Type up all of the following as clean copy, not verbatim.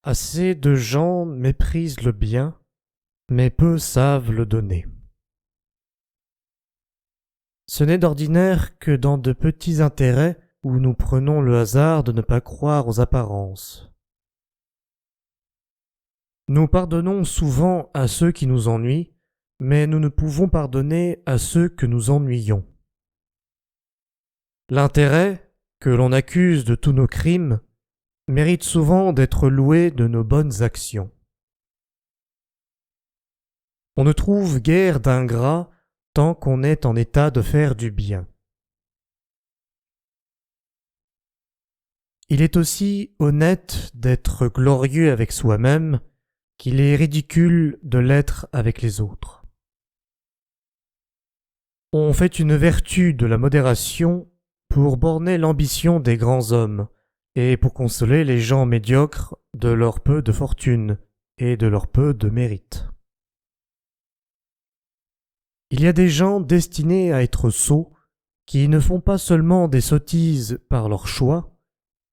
Assez de gens méprisent le bien, mais peu savent le donner. Ce n'est d'ordinaire que dans de petits intérêts où nous prenons le hasard de ne pas croire aux apparences. Nous pardonnons souvent à ceux qui nous ennuient, mais nous ne pouvons pardonner à ceux que nous ennuyons. L'intérêt, que l'on accuse de tous nos crimes, mérite souvent d'être loué de nos bonnes actions. On ne trouve guère d'ingrats tant qu'on est en état de faire du bien. Il est aussi honnête d'être glorieux avec soi-même qu'il est ridicule de l'être avec les autres. On fait une vertu de la modération pour borner l'ambition des grands hommes et pour consoler les gens médiocres de leur peu de fortune et de leur peu de mérite. Il y a des gens destinés à être sots qui ne font pas seulement des sottises par leur choix,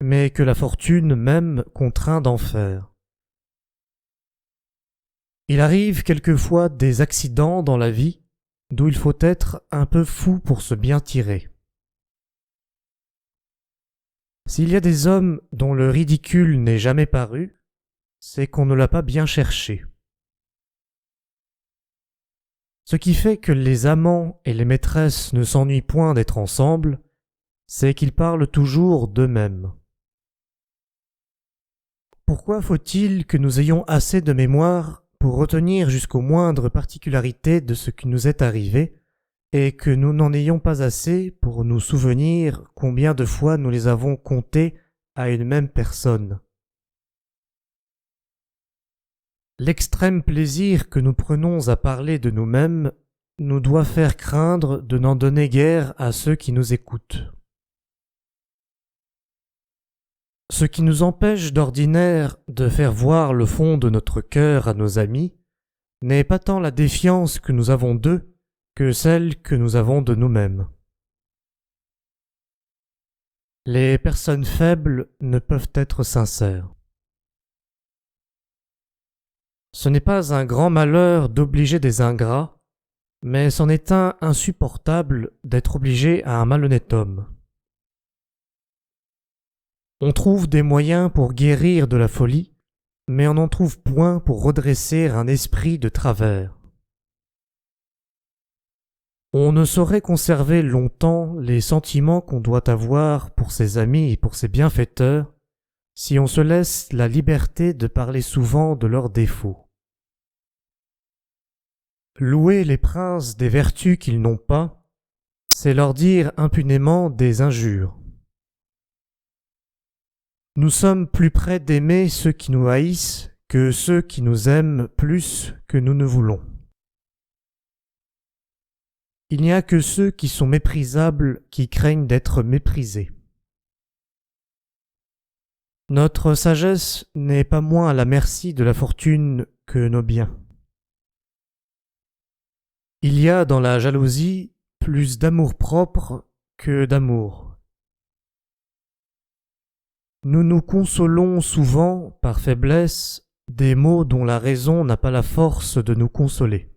mais que la fortune même contraint d'en faire. Il arrive quelquefois des accidents dans la vie d'où il faut être un peu fou pour se bien tirer. S'il y a des hommes dont le ridicule n'est jamais paru, c'est qu'on ne l'a pas bien cherché. Ce qui fait que les amants et les maîtresses ne s'ennuient point d'être ensemble, c'est qu'ils parlent toujours d'eux-mêmes. Pourquoi faut-il que nous ayons assez de mémoire pour retenir jusqu'aux moindres particularités de ce qui nous est arrivé, et que nous n'en ayons pas assez pour nous souvenir combien de fois nous les avons comptées à une même personne? L'extrême plaisir que nous prenons à parler de nous-mêmes nous doit faire craindre de n'en donner guère à ceux qui nous écoutent. Ce qui nous empêche d'ordinaire de faire voir le fond de notre cœur à nos amis n'est pas tant la défiance que nous avons d'eux que celle que nous avons de nous-mêmes. Les personnes faibles ne peuvent être sincères. Ce n'est pas un grand malheur d'obliger des ingrats, mais c'en est un insupportable d'être obligé à un malhonnête homme. On trouve des moyens pour guérir de la folie, mais on n'en trouve point pour redresser un esprit de travers. On ne saurait conserver longtemps les sentiments qu'on doit avoir pour ses amis et pour ses bienfaiteurs si on se laisse la liberté de parler souvent de leurs défauts. Louer les princes des vertus qu'ils n'ont pas, c'est leur dire impunément des injures. Nous sommes plus près d'aimer ceux qui nous haïssent que ceux qui nous aiment plus que nous ne voulons. Il n'y a que ceux qui sont méprisables qui craignent d'être méprisés. Notre sagesse n'est pas moins à la merci de la fortune que nos biens. Il y a dans la jalousie plus d'amour-propre que d'amour. Nous nous consolons souvent, par faiblesse, des maux dont la raison n'a pas la force de nous consoler.